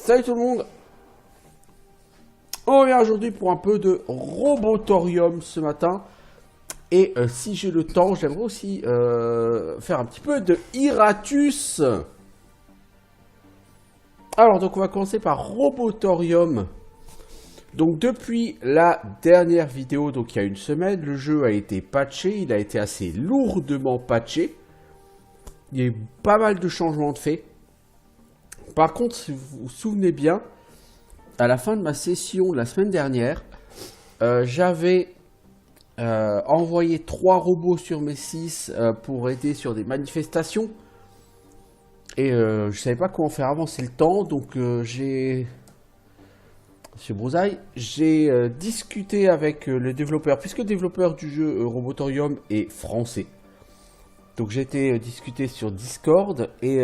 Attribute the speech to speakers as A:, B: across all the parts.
A: Salut tout le monde. On revient aujourd'hui pour un peu de Robotorium ce matin. Et si j'ai le temps, j'aimerais aussi faire un petit peu de Iratus. Alors donc on va commencer par Robotorium. Donc depuis la dernière vidéo, donc il y a une semaine, le jeu a été patché, il a été assez lourdement patché. Il y a eu pas mal de changements de fait. Par contre, si vous vous souvenez bien, à la fin de ma session de la semaine dernière, j'avais envoyé 3 robots sur mes 6 pour aider sur des manifestations. Et je savais pas comment faire avancer le temps, donc j'ai... Monsieur Brousaille, j'ai discuté avec le développeur, puisque le développeur du jeu Robotorium est français. Donc j'ai été discuter sur Discord et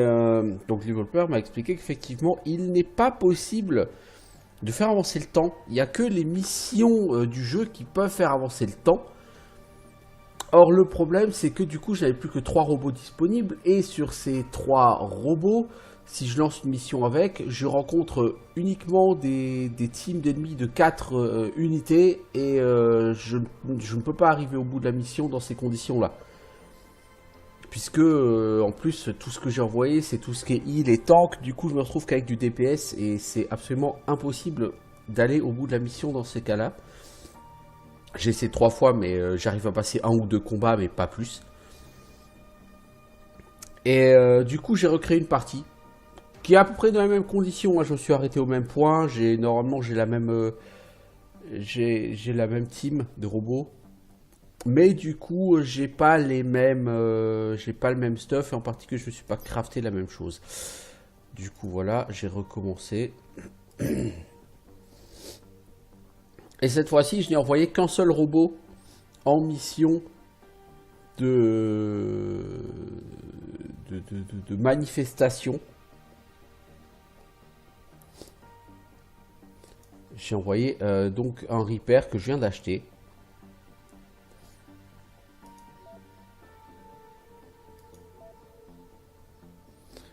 A: donc le développeur m'a expliqué qu'effectivement il n'est pas possible de faire avancer le temps. Il n'y a que les missions du jeu qui peuvent faire avancer le temps. Or le problème c'est que du coup j'avais plus que 3 robots disponibles et sur ces 3 robots, si je lance une mission avec, je rencontre uniquement des teams d'ennemis de 4 unités et je ne peux pas arriver au bout de la mission dans ces conditions là. Puisque en plus tout ce que j'ai envoyé c'est tout ce qui est heal et tank, du coup je me retrouve qu'avec du DPS et c'est absolument impossible d'aller au bout de la mission dans ces cas là. J'ai essayé 3 fois mais j'arrive à passer 1 ou 2 combats mais pas plus. Et du coup j'ai recréé une partie qui est à peu près dans les mêmes conditions, hein. Je me suis arrêté au même point, normalement j'ai la même j'ai la même team de robots. Mais du coup, j'ai pas les mêmes, j'ai pas le même stuff et en particulier, je me suis pas crafté la même chose. Du coup, voilà, j'ai recommencé. Et cette fois-ci, je n'ai envoyé qu'un seul robot en mission de manifestation. J'ai envoyé donc un Reaper que je viens d'acheter.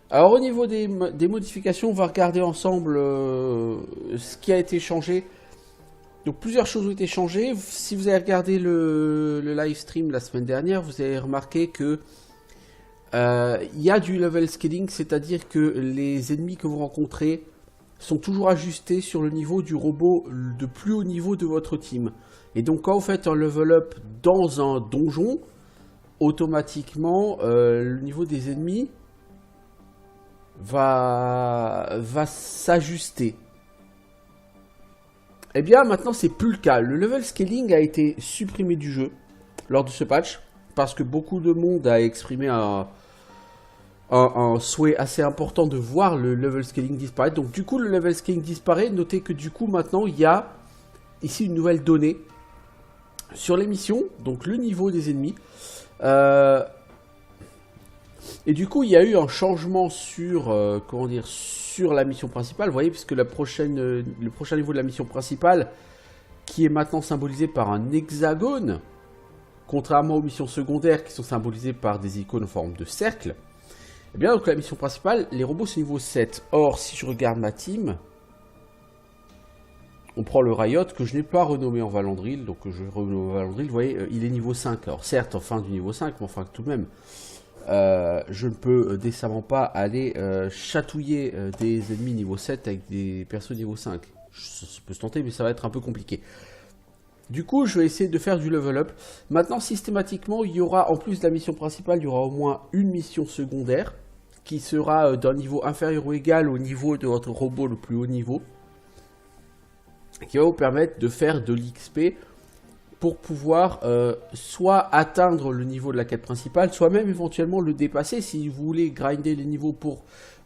A: Alors au niveau des modifications, on va regarder ensemble ce qui a été changé. Donc plusieurs choses ont été changées. Si vous avez regardé le live stream la semaine dernière, vous avez remarqué que il y a du level scaling, c'est-à-dire que les ennemis que vous rencontrez sont toujours ajustés sur le niveau du robot de plus haut niveau de votre team. Et donc quand vous faites un level up dans un donjon, automatiquement le niveau des ennemis va s'ajuster. Et bien maintenant c'est plus le cas. Le level scaling a été supprimé du jeu lors de ce patch parce que beaucoup de monde a exprimé un souhait assez important de voir le level scaling disparaître. Donc du coup le level scaling disparaît. Notez que du coup maintenant il y a ici une nouvelle donnée sur les missions, donc le niveau des ennemis. Et du coup, il y a eu un changement sur, comment dire, sur la mission principale. Vous voyez, puisque le prochain niveau de la mission principale, qui est maintenant symbolisé par un hexagone, contrairement aux missions secondaires qui sont symbolisées par des icônes en forme de cercle. Eh bien, donc la mission principale, les robots c'est niveau 7. Or, si je regarde ma team, on prend le Riot que je n'ai pas renommé en Valandril, donc je renomme en Valandril. Vous voyez, il est niveau 5. Alors certes, en fin du niveau 5, mais enfin tout de même. Je ne peux décemment pas aller chatouiller des ennemis niveau 7 avec des persos niveau 5. Ça peut se tenter, mais ça va être un peu compliqué. Du coup, je vais essayer de faire du level up. Maintenant, systématiquement, il y aura, en plus de la mission principale, il y aura au moins une mission secondaire qui sera d'un niveau inférieur ou égal au niveau de votre robot le plus haut niveau, qui va vous permettre de faire de l'XP pour pouvoir soit atteindre le niveau de la quête principale, soit même éventuellement le dépasser si vous voulez grinder les niveaux pour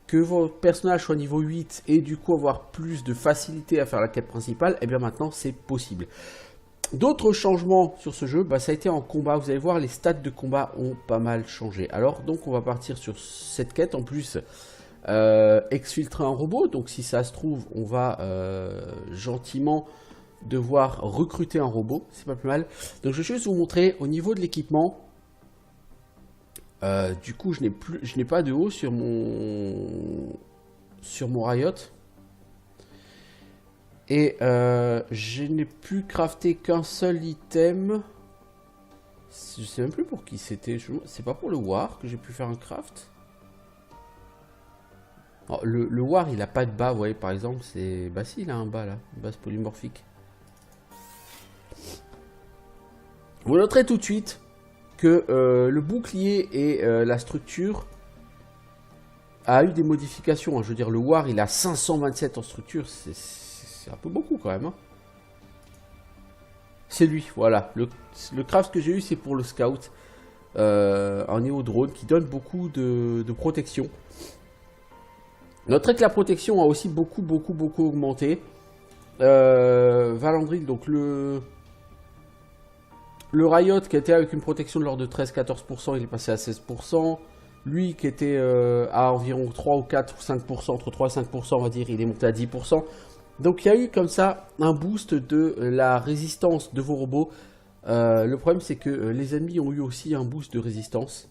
A: que votre personnage soit niveau 8 et du coup avoir plus de facilité à faire la quête principale. Et bien maintenant c'est possible. D'autres changements sur ce jeu, ça a été en combat. Vous allez voir, les stats de combat ont pas mal changé. Alors donc on va partir sur cette quête. En plus exfiltrer un robot, donc si ça se trouve on va gentiment devoir recruter un robot, c'est pas plus mal. Donc je vais juste vous montrer au niveau de l'équipement. Du coup je n'ai pas de haut sur mon Riot. Et je n'ai pu crafter qu'un seul item. Je sais même plus pour qui c'était. C'est pas pour le War que j'ai pu faire un craft. Alors, le War il a pas de bas, vous voyez par exemple. C'est. Bah si, il a un bas là. Une base polymorphique. Vous noterez tout de suite que le bouclier et la structure a eu des modifications. Hein. Je veux dire, le War il a 527 en structure. C'est un peu beaucoup quand même. Hein. C'est lui, voilà. Le craft que j'ai eu, c'est pour le scout. Un néo drone qui donne beaucoup de protection. Notez que la protection a aussi beaucoup augmenté. Valandril, donc le Riot qui était avec une protection de l'ordre de 13-14%, il est passé à 16%. Lui qui était à environ 3 ou 4 ou 5%, entre 3 et 5% on va dire, il est monté à 10%. Donc il y a eu comme ça un boost de la résistance de vos robots. Le problème c'est que les ennemis ont eu aussi un boost de résistance.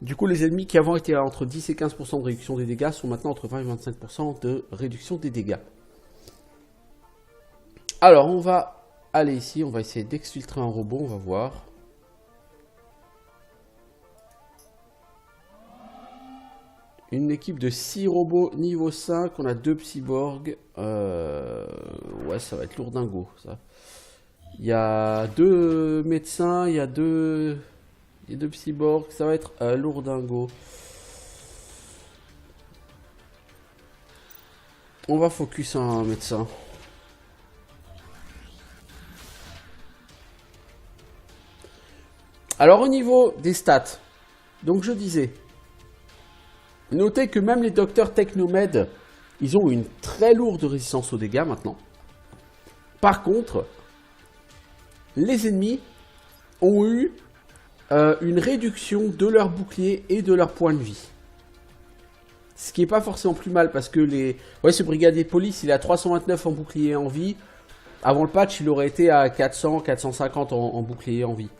A: Du coup les ennemis qui avant étaient entre 10 et 15% de réduction des dégâts sont maintenant entre 20 et 25% de réduction des dégâts. Alors on va aller ici, on va essayer d'exfiltrer un robot, on va voir. Une équipe de 6 robots niveau 5, on a 2 cyborgs. Ouais, ça va être lourdingo, ça. Il y a 2 médecins, il y a 2 cyborgs, ça va être lourdingo. On va focus un médecin. Alors au niveau des stats, donc je disais... Notez que même les docteurs Technomed, ils ont une très lourde résistance aux dégâts maintenant. Par contre, les ennemis ont eu une réduction de leur bouclier et de leur point de vie. Ce qui n'est pas forcément plus mal parce que ce brigadier de police, il a 329 en bouclier et en vie. Avant le patch, il aurait été à 400, 450 en bouclier et en vie.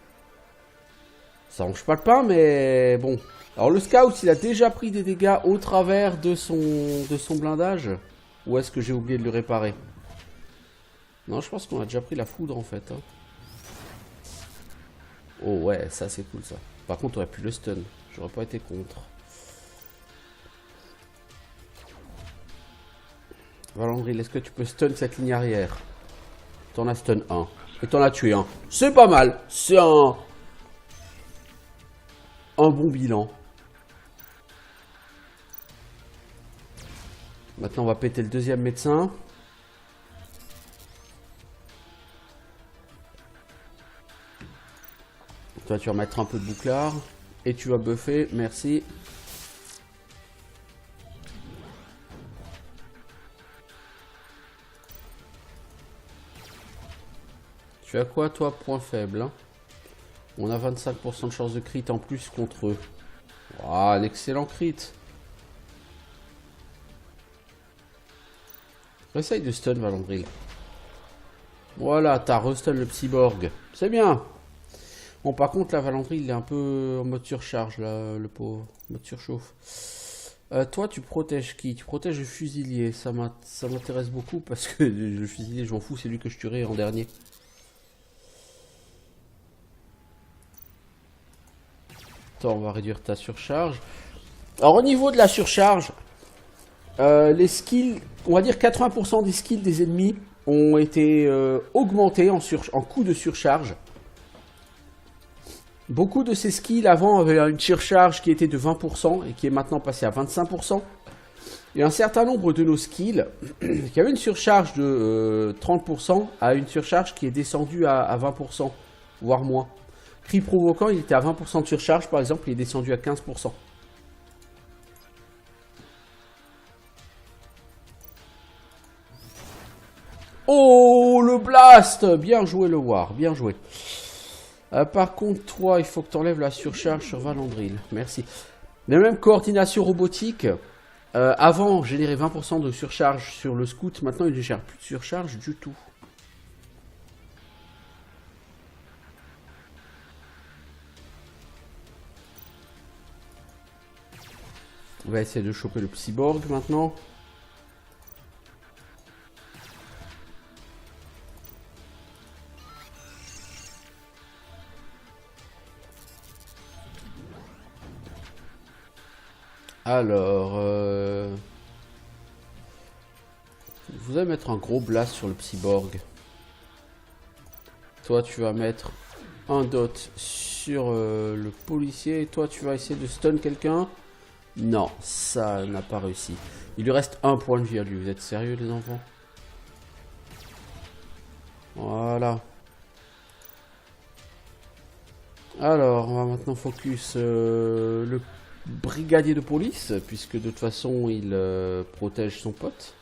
A: Ça range pas le pain, mais bon... Alors le scout, il a déjà pris des dégâts au travers de son blindage. Ou est-ce que j'ai oublié de le réparer? Non, je pense qu'on a déjà pris la foudre en fait. Hein. Oh ouais, ça c'est cool ça. Par contre, on aurait pu le stun. J'aurais pas été contre. Valandril, est-ce que tu peux stun cette ligne arrière? T'en as stun 1. Et t'en as tué un. C'est pas mal. C'est un bon bilan. Maintenant, on va péter le deuxième médecin. Toi, tu vas mettre un peu de bouclard. Et tu vas buffer. Merci. Tu as quoi, toi? Point faible. Hein, on a 25% de chance de crit en plus contre eux. Waouh, un excellent crit. Essaye de stun Valandril. Voilà, t'as restun le cyborg. C'est bien. Bon, par contre, là, Valandril, il est un peu en mode surcharge, là, le pauvre. Mode surchauffe. Toi, tu protèges qui? Tu protèges le fusilier. Ça m'intéresse beaucoup parce que le fusilier, je m'en fous, c'est lui que je tuerai en dernier. Attends, on va réduire ta surcharge. Alors, au niveau de la surcharge... les skills, on va dire 80% des skills des ennemis ont été augmentés en coût de surcharge. Beaucoup de ces skills avant avaient une surcharge qui était de 20% et qui est maintenant passée à 25%. Et un certain nombre de nos skills qui avaient une surcharge de 30% a une surcharge qui est descendue à 20%, voire moins. Cri provoquant, il était à 20% de surcharge par exemple, il est descendu à 15%. Oh, le blast! Bien joué le War, bien joué. Par contre, toi, il faut que tu enlèves la surcharge sur Valandril. Merci. La même coordination robotique. Avant, générait 20% de surcharge sur le scout. Maintenant, il ne gère plus de surcharge du tout. On va essayer de choper le cyborg maintenant. Alors, vous allez mettre un gros blast sur le cyborg. Toi, tu vas mettre un dot sur le policier. Et toi, tu vas essayer de stun quelqu'un. Non, ça n'a pas réussi. Il lui reste un point de vie à lui. Vous êtes sérieux, les enfants? Voilà. Alors, on va maintenant focus le brigadier de police, puisque de toute façon, il protège son pote.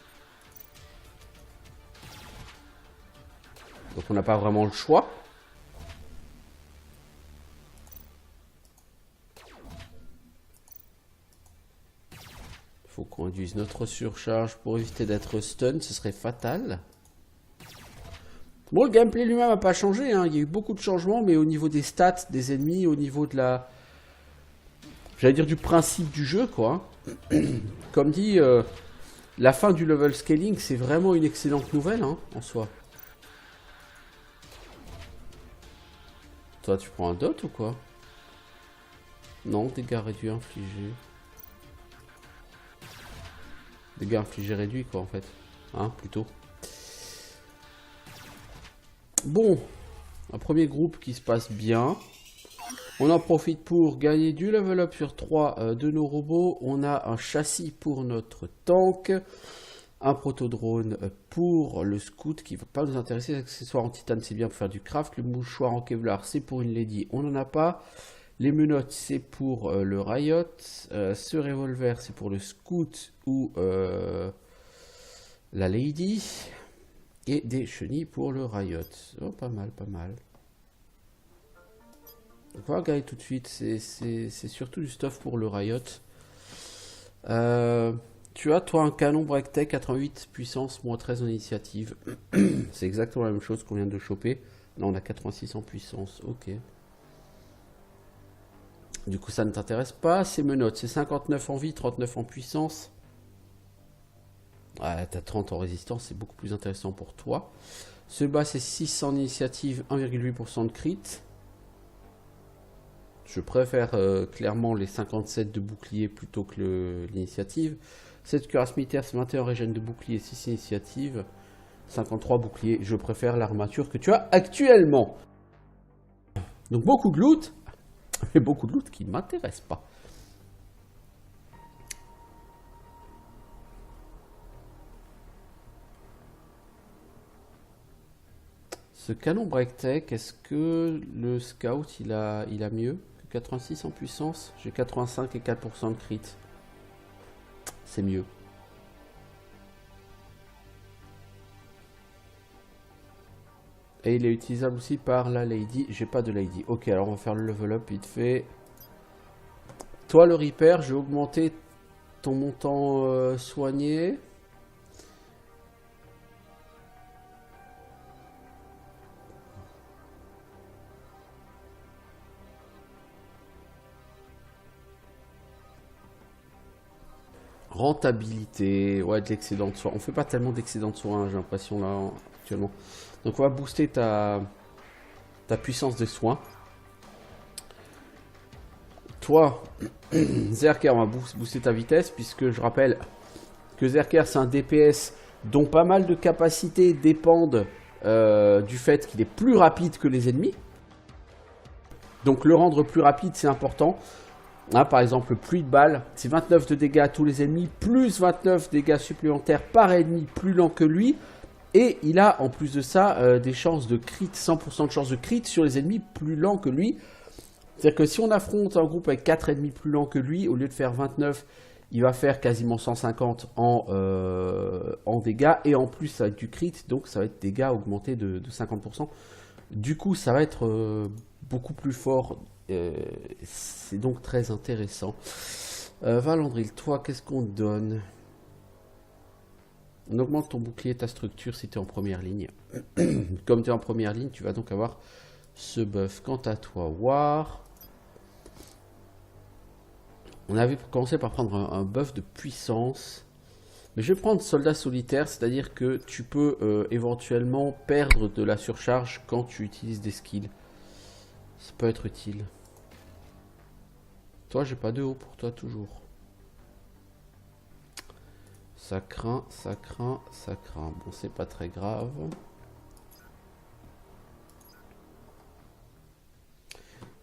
A: Donc on n'a pas vraiment le choix. Il faut qu'on réduise notre surcharge pour éviter d'être stun, ce serait fatal. Bon, le gameplay lui-même n'a pas changé, hein. Il y a eu beaucoup de changements, mais au niveau des stats des ennemis, au niveau de la... J'allais dire du principe du jeu, quoi. Comme dit, la fin du level scaling, c'est vraiment une excellente nouvelle, hein, en soi. Toi, tu prends un dot ou quoi? Non, dégâts réduits infligés. Dégâts infligés réduits, quoi, en fait. Hein, plutôt. Bon, un premier groupe qui se passe bien. On en profite pour gagner du level up sur 3 de nos robots. On a un châssis pour notre tank. Un protodrone pour le scout qui ne va pas nous intéresser. Les accessoires en titane, c'est bien pour faire du craft. Le mouchoir en kevlar, c'est pour une lady. On n'en a pas. Les menottes, c'est pour le riot. Ce revolver, c'est pour le scout ou la lady. Et des chenilles pour le riot. Oh, pas mal, pas mal. Donc on va regarder tout de suite. C'est surtout du stuff pour le riot. Tu as, toi, un canon Breaktech 88 puissance, moins 13 en initiative. C'est exactement la même chose qu'on vient de choper. Là, on a 86 en puissance. Ok. Du coup, ça ne t'intéresse pas. Ces menottes, c'est 59 en vie, 39 en puissance. Ouais, t'as 30 en résistance, c'est beaucoup plus intéressant pour toi. Ce bas, c'est 6 en initiative, 1,8% de crit. Je préfère clairement les 57 de bouclier plutôt que l'initiative. Cette cuirasse militaire, c'est 21 régène de bouclier, 6 initiative, 53 bouclier. Je préfère l'armature que tu as actuellement. Donc beaucoup de loot, mais beaucoup de loot qui ne m'intéresse pas. Ce canon Breaktech, est-ce que le scout il a mieux que 86 en puissance? J'ai 85 et 4% de crit. C'est mieux. Et il est utilisable aussi par la lady. J'ai pas de lady. Ok, alors on va faire le level up vite fait. Toi le repair, j'ai augmenté ton montant soigné. Rentabilité, ouais, de l'excédent de soins. On fait pas tellement d'excédent de soins, j'ai l'impression là actuellement. Donc on va booster ta puissance de soins. Toi, Zerker, on va booster ta vitesse, puisque je rappelle que Zerker c'est un DPS dont pas mal de capacités dépendent du fait qu'il est plus rapide que les ennemis. Donc le rendre plus rapide c'est important. Hein, par exemple, pluie de balles, c'est 29 de dégâts à tous les ennemis, plus 29 dégâts supplémentaires par ennemi plus lent que lui. Et il a en plus de ça des chances de crit, 100% de chances de crit sur les ennemis plus lents que lui. C'est-à-dire que si on affronte un groupe avec 4 ennemis plus lents que lui, au lieu de faire 29, il va faire quasiment 150 en dégâts. Et en plus avec du crit, donc ça va être dégâts augmentés de 50%. Du coup, ça va être beaucoup plus fort. C'est donc très intéressant. Valandril, toi, qu'est-ce qu'on te donne? On augmente ton bouclier et ta structure si tu es en première ligne. Comme tu es en première ligne, tu vas donc avoir ce buff. Quant à toi, War, on avait commencé par prendre un buff de puissance. Mais je vais prendre soldat solitaire, c'est-à-dire que tu peux éventuellement perdre de la surcharge quand tu utilises des skills. Ça peut être utile. Toi, j'ai pas de haut pour toi toujours. Ça craint, ça craint, ça craint. Bon, c'est pas très grave.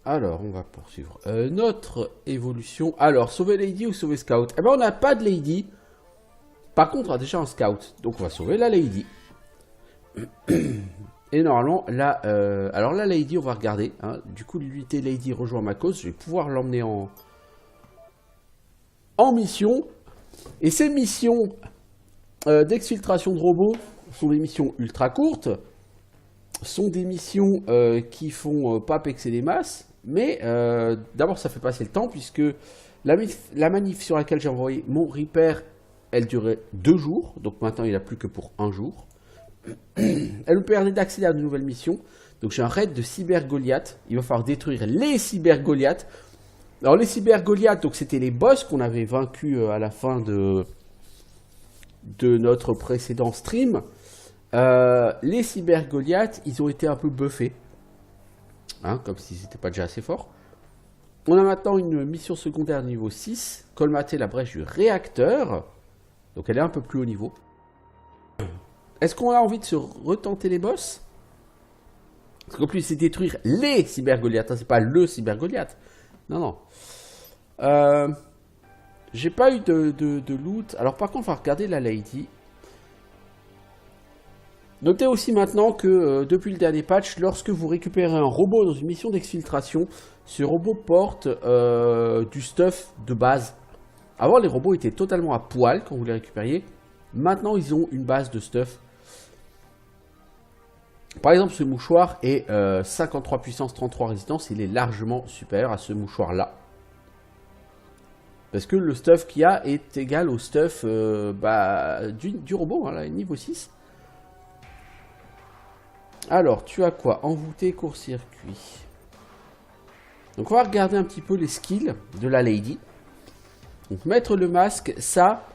A: Alors, on va poursuivre. Notre évolution. Alors, sauver Lady ou sauver Scout? Eh ben, on n'a pas de Lady. Par contre, on a déjà un Scout. Donc, on va sauver la Lady. Et normalement, là, alors la Lady, on va regarder. Hein. Du coup, l'unité Lady rejoint ma cause. Je vais pouvoir l'emmener en mission. Et ces missions d'exfiltration de robots sont des missions ultra courtes. Sont des missions qui font pas pexer les masses. Mais d'abord, ça fait passer le temps, puisque la manif sur laquelle j'ai envoyé mon Reaper, elle durait 2 jours. Donc maintenant, il n'a plus que pour 1 jour. Elle me permet d'accéder à de nouvelles missions. Donc j'ai un raid de Cyber Goliath. Il va falloir détruire les Cyber Goliath. Alors les Cyber Goliath, donc c'était les boss qu'on avait vaincus à la fin de notre précédent stream. Les Cyber Goliath, ils ont été un peu buffés. Hein, comme s'ils n'étaient pas déjà assez forts. On a maintenant une mission secondaire niveau 6. Colmater la brèche du réacteur. Donc elle est un peu plus haut niveau. Est-ce qu'on a envie de se retenter les boss? Parce qu'en plus, c'est détruire les Cyber Goliath, hein, c'est pas le Cyber Goliath. Non, non. J'ai pas eu de loot. Alors par contre, on va regarder la Lady. Notez aussi maintenant que depuis le dernier patch, lorsque vous récupérez un robot dans une mission d'exfiltration, ce robot porte du stuff de base. Avant, les robots étaient totalement à poil quand vous les récupériez. Maintenant, ils ont une base de stuff. Par exemple, ce mouchoir est 53 puissance 33 résistance. Il est largement supérieur à ce mouchoir-là. Parce que le stuff qu'il y a est égal au stuff du robot, hein, niveau 6. Alors, tu as quoi? Envoûté, court-circuit. Donc, on va regarder un petit peu les skills de la Lady. Donc, mettre le masque, ça,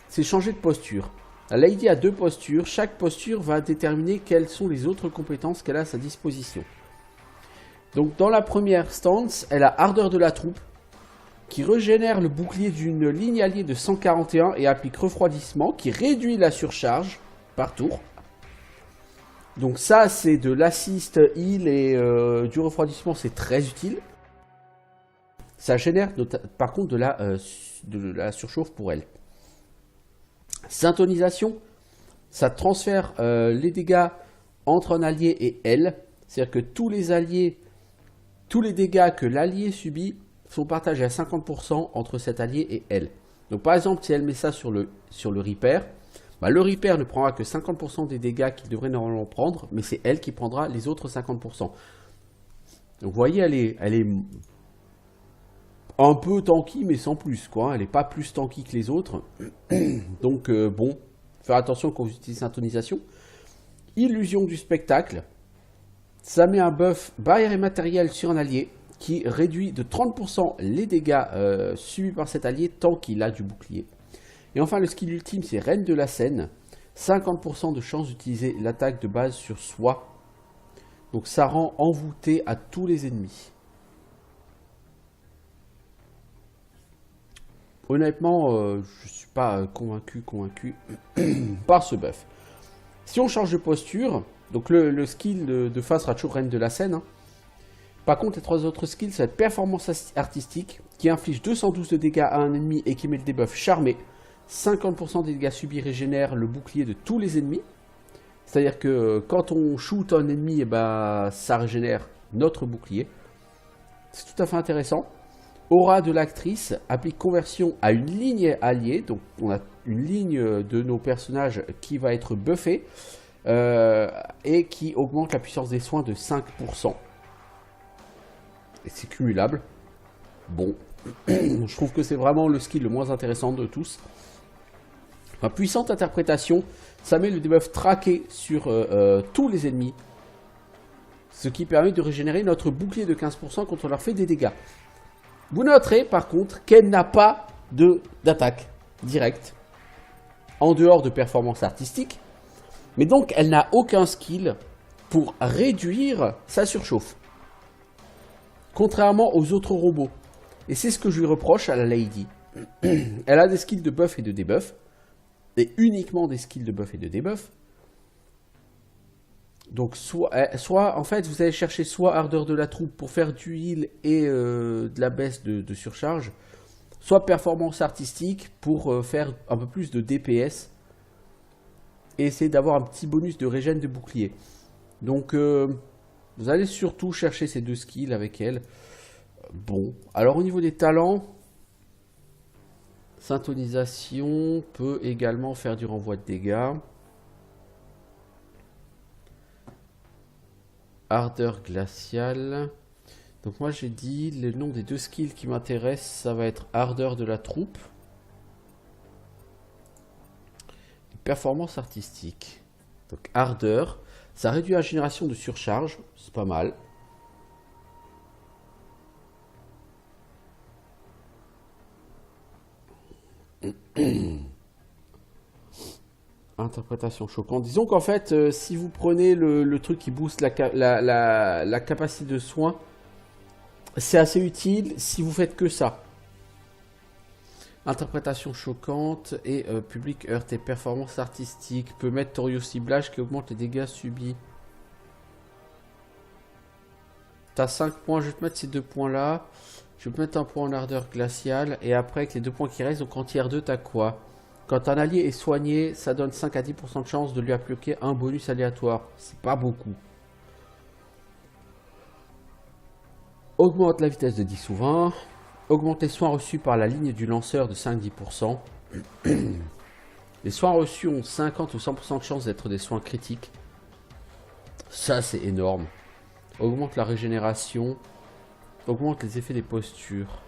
A: c'est changer de posture. La Lady a 2 postures. Chaque posture va déterminer quelles sont les autres compétences qu'elle a à sa disposition. Donc, dans la première stance, elle a Ardeur de la troupe, qui régénère le bouclier d'une ligne alliée de 141 et applique refroidissement, qui réduit la surcharge par tour. Donc ça, c'est de l'assist heal et du refroidissement, c'est très utile. Ça génère par contre de la surchauffe pour elle. Syntonisation, ça transfère les dégâts entre un allié et elle. C'est-à-dire que tous les dégâts que l'allié subit sont partagés à 50% entre cet allié et elle. Donc par exemple, si elle met ça sur le Reaper, le Reaper ne prendra que 50% des dégâts qu'il devrait normalement prendre, mais c'est elle qui prendra les autres 50%. Donc vous voyez, elle est un peu tanky, mais sans plus, quoi. Elle n'est pas plus tanky que les autres. Donc bon, faire attention quand vous utilisez syntonisation. Illusion du spectacle. Ça met un buff barrière et matériel sur un allié qui réduit de 30% les dégâts subis par cet allié tant qu'il a du bouclier. Et enfin, le skill ultime, c'est Reine de la Scène. 50% de chance d'utiliser l'attaque de base sur soi. Donc ça rend envoûté à tous les ennemis. Honnêtement, je ne suis pas convaincu par ce buff. Si on change de posture, donc le skill de face sera toujours Reine de la Scène. Hein. Par contre, les 3 autres skills, ça va être Performance artistique, qui inflige 212 de dégâts à un ennemi et qui met le debuff Charmé. 50% des dégâts subis régénèrent le bouclier de tous les ennemis. C'est-à-dire que quand on shoot un ennemi, ça régénère notre bouclier. C'est tout à fait intéressant. Aura de l'actrice applique conversion à une ligne alliée. Donc on a une ligne de nos personnages qui va être buffée. Et qui augmente la puissance des soins de 5%. Et c'est cumulable. Bon, je trouve que c'est vraiment le skill le moins intéressant de tous. Ma puissante interprétation, ça met le debuff traqué sur tous les ennemis. Ce qui permet de régénérer notre bouclier de 15% quand on leur fait des dégâts. Vous noterez par contre qu'elle n'a pas d'attaque directe. En dehors de performance artistique. Mais donc elle n'a aucun skill pour réduire sa surchauffe. Contrairement aux autres robots. Et c'est ce que je lui reproche à la Lady. Elle a des skills de buff et de debuff. et uniquement des skills de buff et de debuff. Donc soit en fait vous allez chercher soit ardeur de la troupe pour faire du heal et de la baisse de surcharge, soit performance artistique pour faire un peu plus de DPS et essayer d'avoir un petit bonus de régène de bouclier. Donc vous allez surtout chercher ces deux skills avec elle. Bon, alors au niveau des talents, syntonisation peut également faire du renvoi de dégâts. Ardeur glaciale. Donc moi j'ai dit le nom des deux skills qui m'intéressent, ça va être ardeur de la troupe et performance artistique. Donc ardeur, ça réduit la génération de surcharge, c'est pas mal. Interprétation choquante. Disons qu'en fait, si vous prenez le truc qui booste la capacité de soin, c'est assez utile si vous faites que ça. Interprétation choquante et public heurté. Performance artistique. Peut mettre Torio ciblage qui augmente les dégâts subis. T'as 5 points, je vais te mettre ces 2 points là. Je vais te mettre un point en ardeur glaciale. Et après, avec les 2 points qui restent, donc en tiers 2, t'as quoi? Quand un allié est soigné, ça donne 5 à 10% de chance de lui appliquer un bonus aléatoire. C'est pas beaucoup. Augmente la vitesse de 10 ou 20. Augmente les soins reçus par la ligne du lanceur de 5-10%. Les soins reçus ont 50 ou 100% de chance d'être des soins critiques. Ça, c'est énorme. Augmente la régénération. Augmente les effets des postures.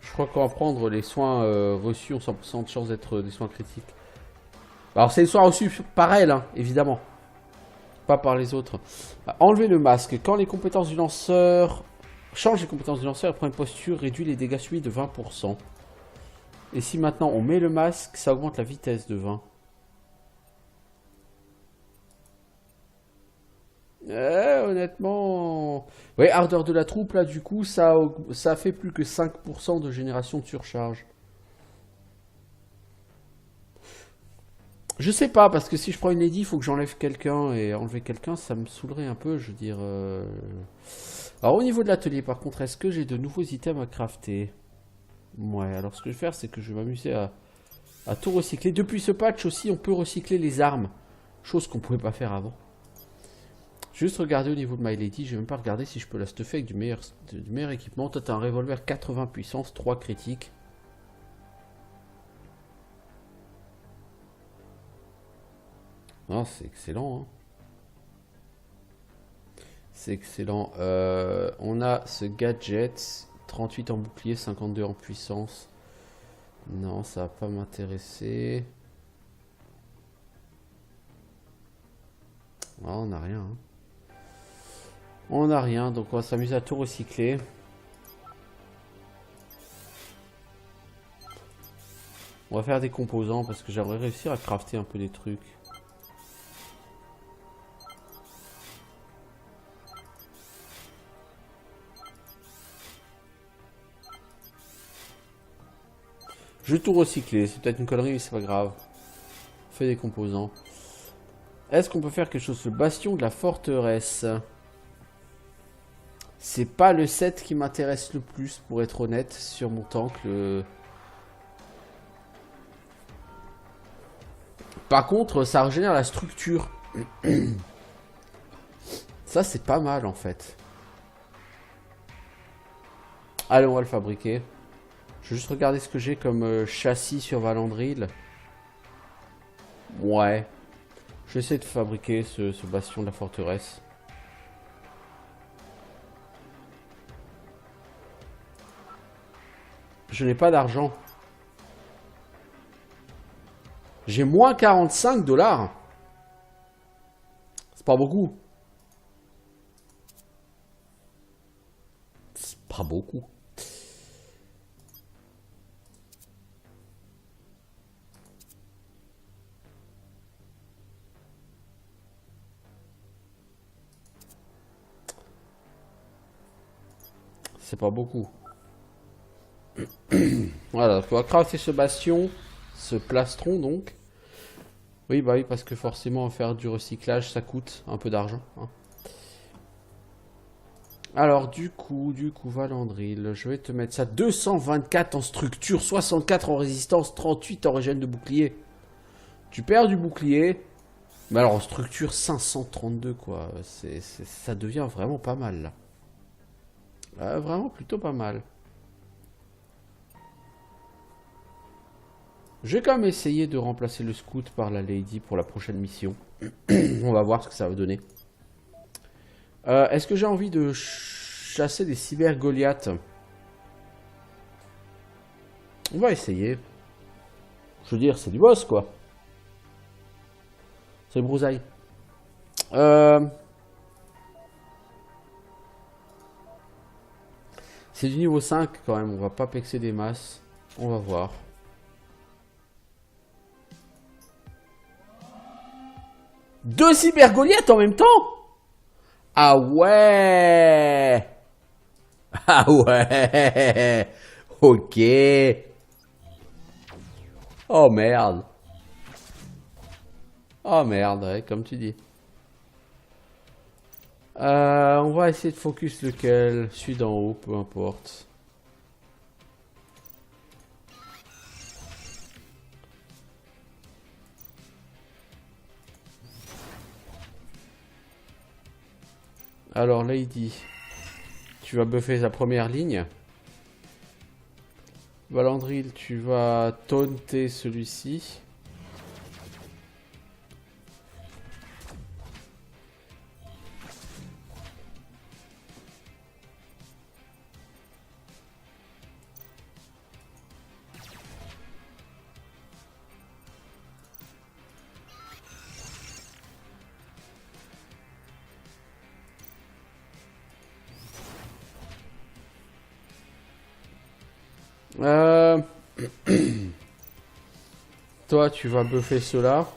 A: Je crois qu'on va prendre les soins reçus ont 100% de chance d'être des soins critiques. Alors, c'est les soins reçus par elle, hein, évidemment. Pas par les autres. Enlever le masque. Quand les compétences du lanceur... Change les compétences du lanceur et prend une posture, réduit les dégâts subis de 20%. Et si maintenant on met le masque, ça augmente la vitesse de 20. Honnêtement... Ouais, ardeur de la troupe, là, du coup, ça fait plus que 5% de génération de surcharge. Je sais pas, parce que si je prends une lady, il faut que j'enlève quelqu'un. Et enlever quelqu'un, ça me saoulerait un peu, je veux dire... Alors, au niveau de l'atelier, par contre, est-ce que j'ai de nouveaux items à crafter? Ouais, alors ce que je vais faire, c'est que je vais m'amuser à tout recycler. Depuis ce patch aussi, on peut recycler les armes. Chose qu'on pouvait pas faire avant. Juste regarder au niveau de My Lady, je vais même pas regarder si je peux la stuffer avec du meilleur équipement. Toi, t'as un revolver 80 puissance, 3 critiques. Ah, c'est excellent, hein. C'est excellent. On a ce gadget, 38 en bouclier, 52 en puissance. Non, ça va pas m'intéresser. Ah, on n'a rien, hein. On n'a rien, donc on va s'amuser à tout recycler. On va faire des composants parce que j'aimerais réussir à crafter un peu des trucs. Je vais tout recycler, c'est peut-être une connerie mais c'est pas grave. On fait des composants. Est-ce qu'on peut faire quelque chose? Le bastion de la forteresse. C'est pas le set qui m'intéresse le plus, pour être honnête, sur mon tank. Par contre, ça régénère la structure. Ça, c'est pas mal, en fait. Allez, on va le fabriquer. Je vais juste regarder ce que j'ai comme châssis sur Valandril. Ouais. Je vais essayer de fabriquer ce bastion de la forteresse. Je n'ai pas d'argent. J'ai moins 45 $. C'est pas beaucoup. C'est pas beaucoup. C'est pas beaucoup. Voilà, on va crafter ce bastion. ce plastron donc. Oui, bah oui, parce que forcément faire du recyclage, ça coûte un peu d'argent. Hein. Alors du coup, Valandril, je vais te mettre ça 224 en structure, 64 en résistance, 38 en régène de bouclier. Tu perds du bouclier, mais alors en structure 532 quoi. Ça devient vraiment pas mal là. Vraiment plutôt pas mal. Je vais quand même essayer de remplacer le scout par la lady pour la prochaine mission. On va voir ce que ça va donner. Est-ce que j'ai envie de chasser des cyber Goliath? On va essayer. Je veux dire, c'est du boss quoi. C'est brousaille. C'est du niveau 5 quand même, on va pas pexer des masses. On va voir. Deux cyber Goliath en même temps? Ah ouais. Ah ouais. Ok. Oh merde. Oh merde, ouais, comme tu dis. On va essayer de focus lequel. Celui d'en haut, peu importe. Alors, Lady, tu vas buffer sa première ligne. Valandril, tu vas taunter celui-ci. Toi, tu vas buffer cela.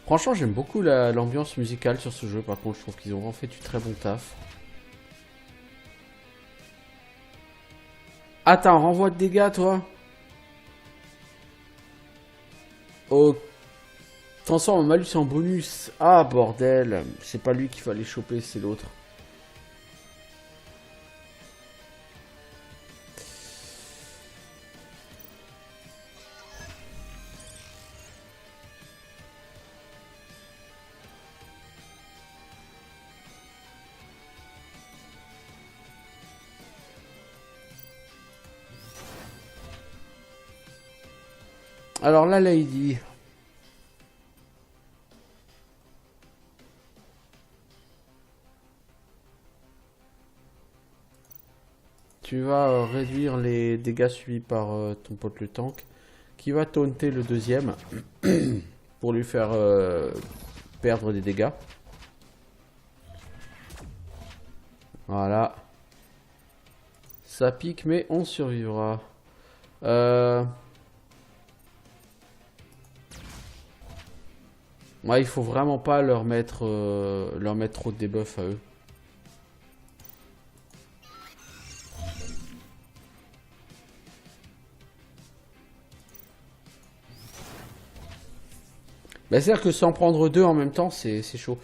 A: Franchement, j'aime beaucoup l'ambiance musicale sur ce jeu. Par contre, je trouve qu'ils ont vraiment fait du très bon taf. Attends, renvoi de dégâts, toi. Oh. Transforme en malus en bonus. Ah, bordel. C'est pas lui qu'il fallait choper, c'est l'autre. Alors la lady. Tu vas réduire les dégâts subis par ton pote le tank. Qui va taunter le deuxième. Pour lui faire perdre des dégâts. Voilà. Ça pique mais on survivra. Ouais, il faut vraiment pas leur mettre trop de debuff à eux. Bah, c'est-à-dire que sans prendre deux en même temps, c'est chaud.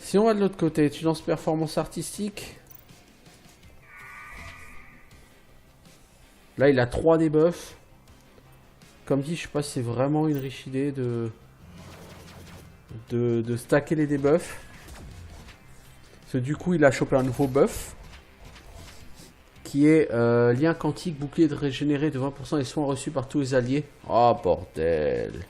A: Si on va de l'autre côté, tu lances performance artistique. Là, il a 3 debuffs. Comme dit, je sais pas si c'est vraiment une riche idée de stacker les debuffs. Parce que du coup, il a chopé un nouveau buff. Qui est lien quantique, bouclier de régénéré de 20% et soins reçus par tous les alliés. Oh bordel.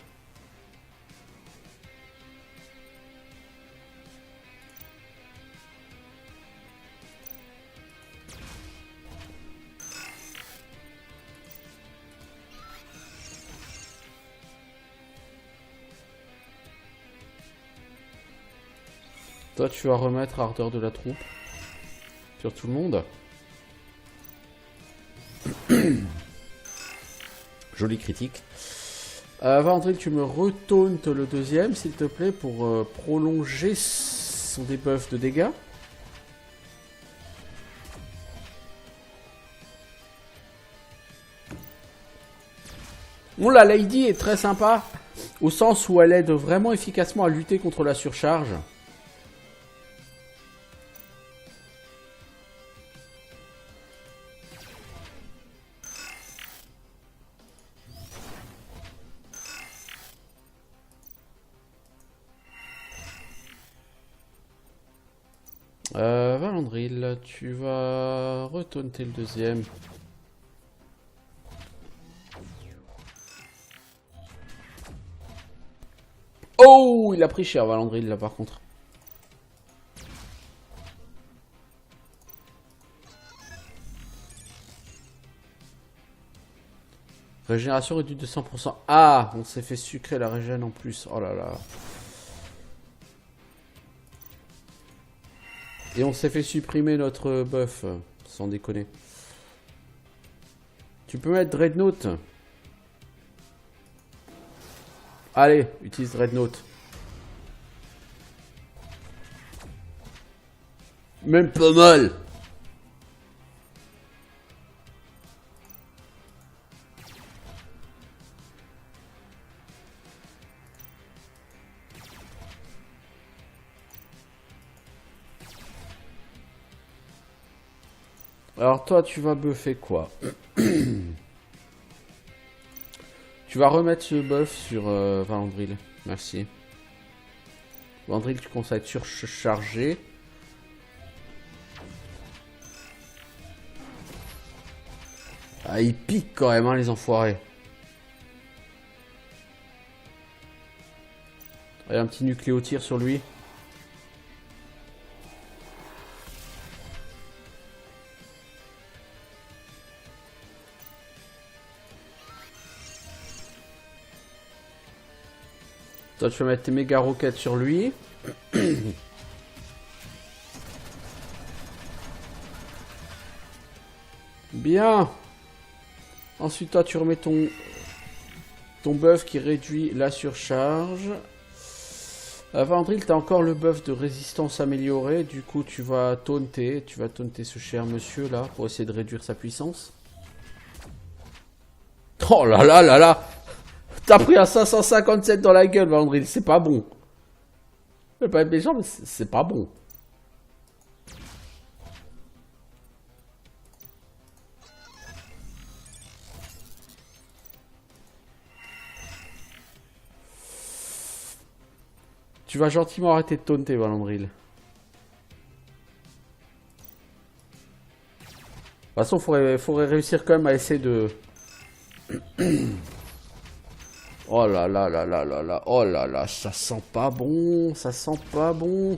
A: Toi, tu vas remettre ardeur de la troupe sur tout le monde. Joli critique. Valandril, tu me retournes le deuxième, s'il te plaît, pour prolonger sont des buffs de dégâts. Bon, la Lady est très sympa, au sens où elle aide vraiment efficacement à lutter contre la surcharge. Valandril, tu vas retaunter le deuxième. Oh, il a pris cher Valandril là par contre. Régénération réduite de 100%. Ah, on s'est fait sucrer la régène en plus. Oh là là. Et on s'est fait supprimer notre buff. Sans déconner. Tu peux mettre Dreadnought. Allez, utilise Dreadnought. Même pas mal. Alors toi, tu vas buffer quoi? Tu vas remettre ce buff sur Valandril. Merci. Valandril, tu commences à être surchargé. Ah, ils piquent quand même, hein, les enfoirés. Il y a un petit nucléo-tir sur lui. Toi, tu vas mettre tes méga roquettes sur lui. Bien. Ensuite, toi, tu remets ton buff qui réduit la surcharge. Valandril, tu as encore le buff de résistance amélioré. Du coup, tu vas taunter. Tu vas taunter ce cher monsieur là pour essayer de réduire sa puissance. Oh là là là là. T'as pris un 557 dans la gueule, Valandril. C'est pas bon. Je vais pas être méchant, mais c'est pas bon. Tu vas gentiment arrêter de taunter, Valandril. De toute façon, faudrait réussir quand même à essayer de... Oh là là là là là là. Oh là là, ça sent pas bon. Ça sent pas bon.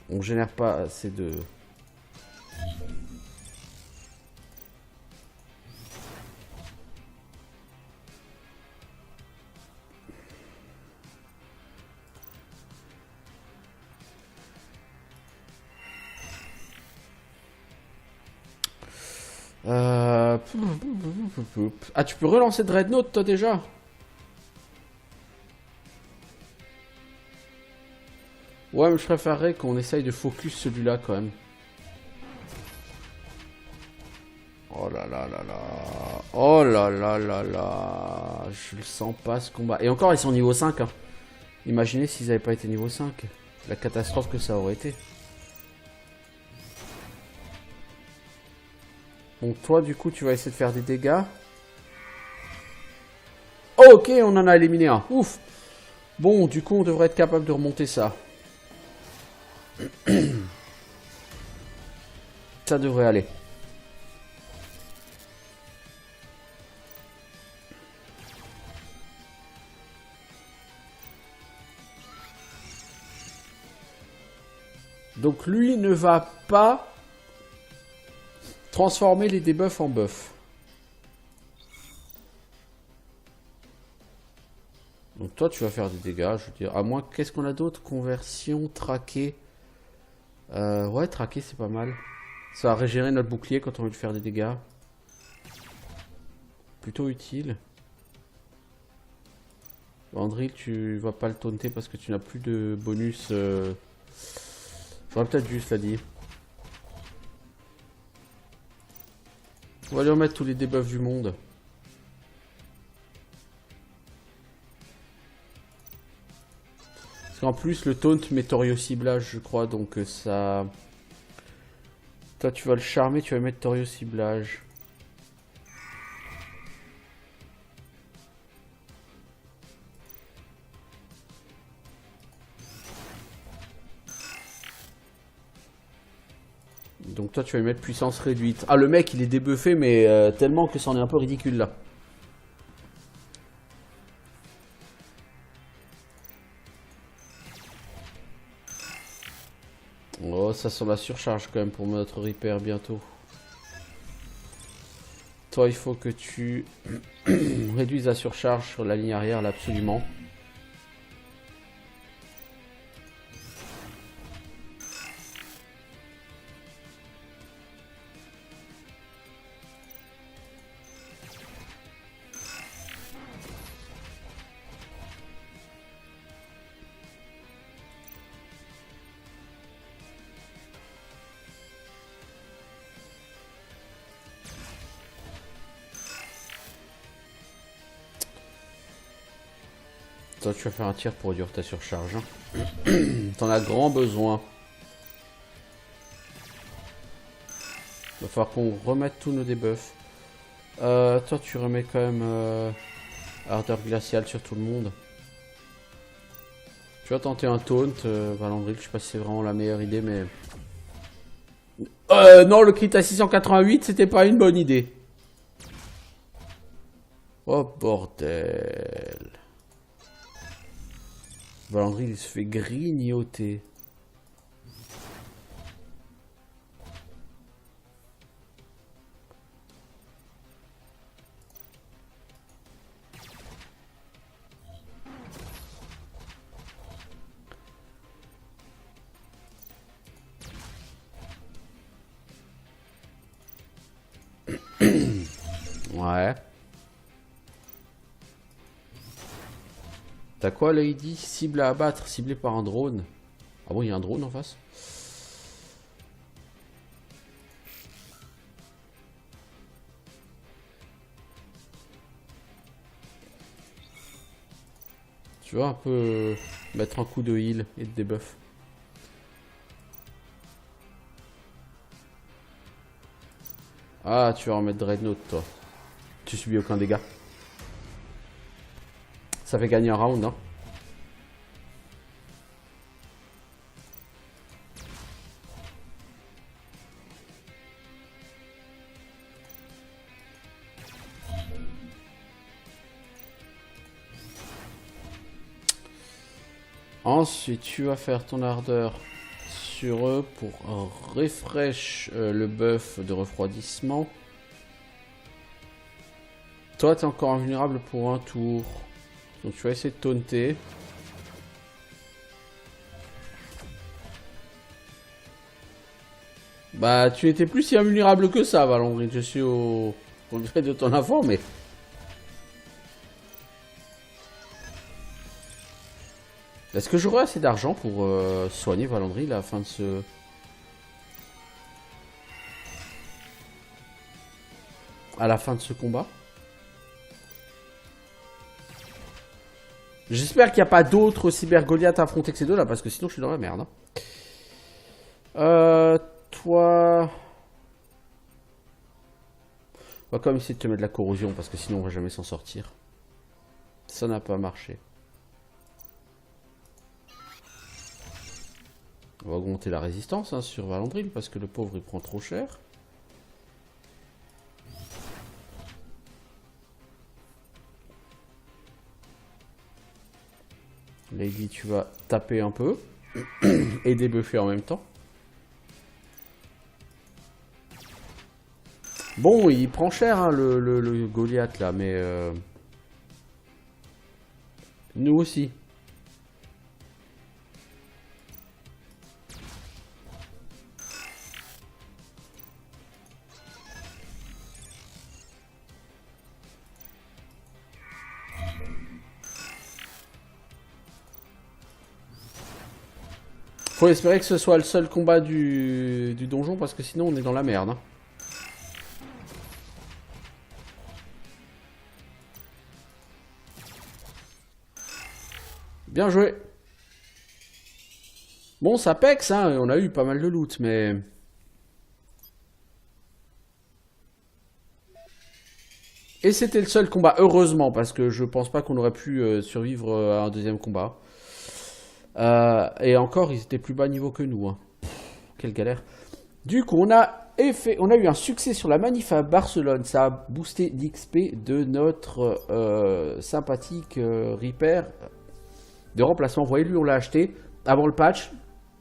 A: On génère pas assez de... Ah, tu peux relancer Dreadnought, toi, déjà? Ouais, mais je préférerais qu'on essaye de focus celui-là, quand même. Oh là là là là. Oh là là là là. Je le sens pas, ce combat. Et encore, ils sont niveau 5, hein. Imaginez s'ils n'avaient pas été niveau 5. La catastrophe que ça aurait été. Donc toi, du coup, tu vas essayer de faire des dégâts. Oh, ok, on en a éliminé un. Ouf. Bon, du coup, on devrait être capable de remonter ça. Ça devrait aller. Donc lui ne va pas transformer les debuffs en buffs. Donc toi tu vas faire des dégâts, je veux dire. À moins, qu'est-ce qu'on a d'autre? Conversion, traquer. Ouais, traquer c'est pas mal. Ça va régénérer notre bouclier quand on veut faire des dégâts. Plutôt utile. Andril, tu vas pas le taunter parce que tu n'as plus de bonus. J'aurais peut-être dû, cela dit. On va lui remettre tous les debuffs du monde. Parce qu'en plus, le taunt met Torio ciblage, je crois, donc ça... Toi, tu vas le charmer, tu vas mettre Torio ciblage. Donc toi, tu vas lui mettre puissance réduite. Ah, le mec, il est débuffé, mais tellement que c'en est un peu ridicule, là. Oh, ça sent la surcharge quand même pour notre repair bientôt. Toi, il faut que tu réduises la surcharge sur la ligne arrière, là, absolument. Toi, tu vas faire un tir pour réduire ta surcharge. Hein. T'en as grand besoin. Il va falloir qu'on remette tous nos debuffs. Toi, tu remets quand même ardeur glaciale sur tout le monde. Tu vas tenter un taunt, Valandril. Je sais pas si c'est vraiment la meilleure idée, mais... non, le crit à 688, c'était pas une bonne idée. Oh, bordel. Valandril, il se fait grignoter. Ouais. T'as quoi, Lady? Cible à abattre, ciblé par un drone. Ah bon, il y a un drone en face? Tu vois, un peu mettre un coup de heal et de debuff. Ah, tu vas remettre Dreadnought, toi. Tu subis aucun dégât. Ça fait gagner un round, hein. Ensuite, tu vas faire ton ardeur sur eux pour refresh le buff de refroidissement. Toi, t'es encore invulnérable pour un tour. Donc tu vas essayer de taunter. Bah, tu n'étais plus si invulnérable que ça, Valongrid. Je suis au gré de ton enfant, mais... Est-ce que j'aurai assez d'argent pour soigner Valandry à la fin de ce... À la fin de ce combat? J'espère qu'il n'y a pas d'autres cybergoliaths à affronter que ces deux-là, parce que sinon je suis dans la merde. Hein. Toi... On va quand même essayer de te mettre de la corrosion, parce que sinon on va jamais s'en sortir. Ça n'a pas marché. On va augmenter la résistance hein, sur Valandril, parce que le pauvre il prend trop cher. Lady, tu vas taper un peu et débuffer en même temps. Bon, il prend cher hein, le Goliath là, mais nous aussi. Faut espérer que ce soit le seul combat du donjon parce que sinon on est dans la merde. Hein. Bien joué. Bon, ça pexe, hein. On a eu pas mal de loot, mais... Et c'était le seul combat, heureusement, parce que je pense pas qu'on aurait pu survivre à un deuxième combat. Et encore, ils étaient plus bas niveau que nous. Hein. Quelle galère. Du coup, on a eu un succès sur la manif à Barcelone. Ça a boosté l'XP de notre sympathique Reaper de remplacement. Vous voyez, lui, on l'a acheté avant le patch.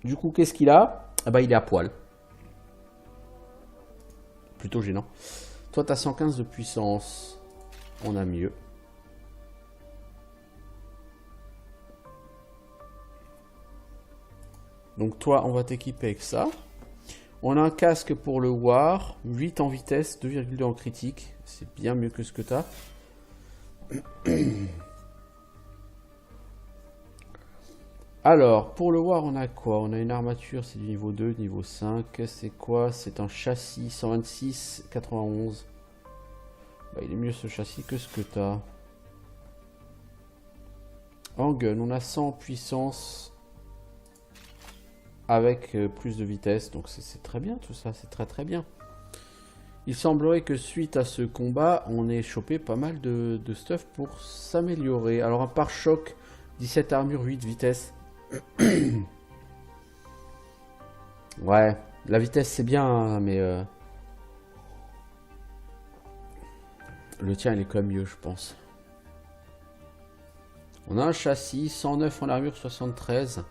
A: Du coup, qu'est-ce qu'il a? Ah bah, il est à poil. Plutôt gênant. Toi, t'as 115 de puissance. On a mieux. Donc toi, on va t'équiper avec ça. On a un casque pour le War. 8 en vitesse, 2,2 en critique. C'est bien mieux que ce que tu as. Alors, pour le War, on a quoi? On a une armature, c'est du niveau 2, niveau 5. C'est quoi? C'est un châssis 126, 91. Bah, il est mieux ce châssis que ce que tu as. En gun, on a 100 en puissance. Avec plus de vitesse, donc c'est très bien tout ça, c'est très très bien. Il semblerait que suite à ce combat, on ait chopé pas mal de stuff pour s'améliorer. Alors un pare-choc, 17 armure, 8 vitesse. Ouais, la vitesse c'est bien, hein, mais le tien il est quand même mieux je pense. On a un châssis, 109 en armure, 73.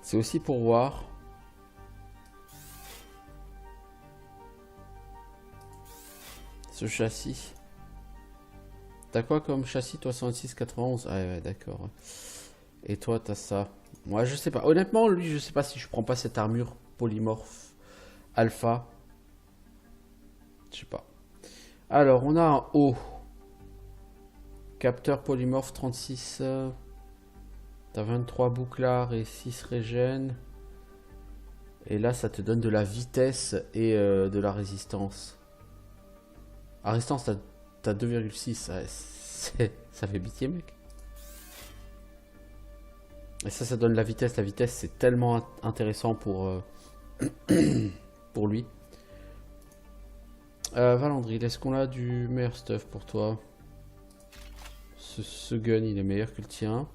A: C'est aussi pour voir. Ce châssis. T'as quoi comme châssis toi? 126, 91. Ah ouais, d'accord. Et toi t'as ça. Moi je sais pas. Honnêtement lui je sais pas si je prends pas cette armure polymorphe alpha. Je sais pas. Alors on a un haut. Capteur polymorphe 36. T'as 23 bouclards et 6 régènes. Et là, ça te donne de la vitesse et de la résistance. À résistance, t'as 2,6. Ça fait pitié, mec. Et ça donne la vitesse. La vitesse, c'est tellement intéressant pour, pour lui. Valandry, est-ce qu'on a du meilleur stuff pour toi? Ce gun, il est meilleur que le tien.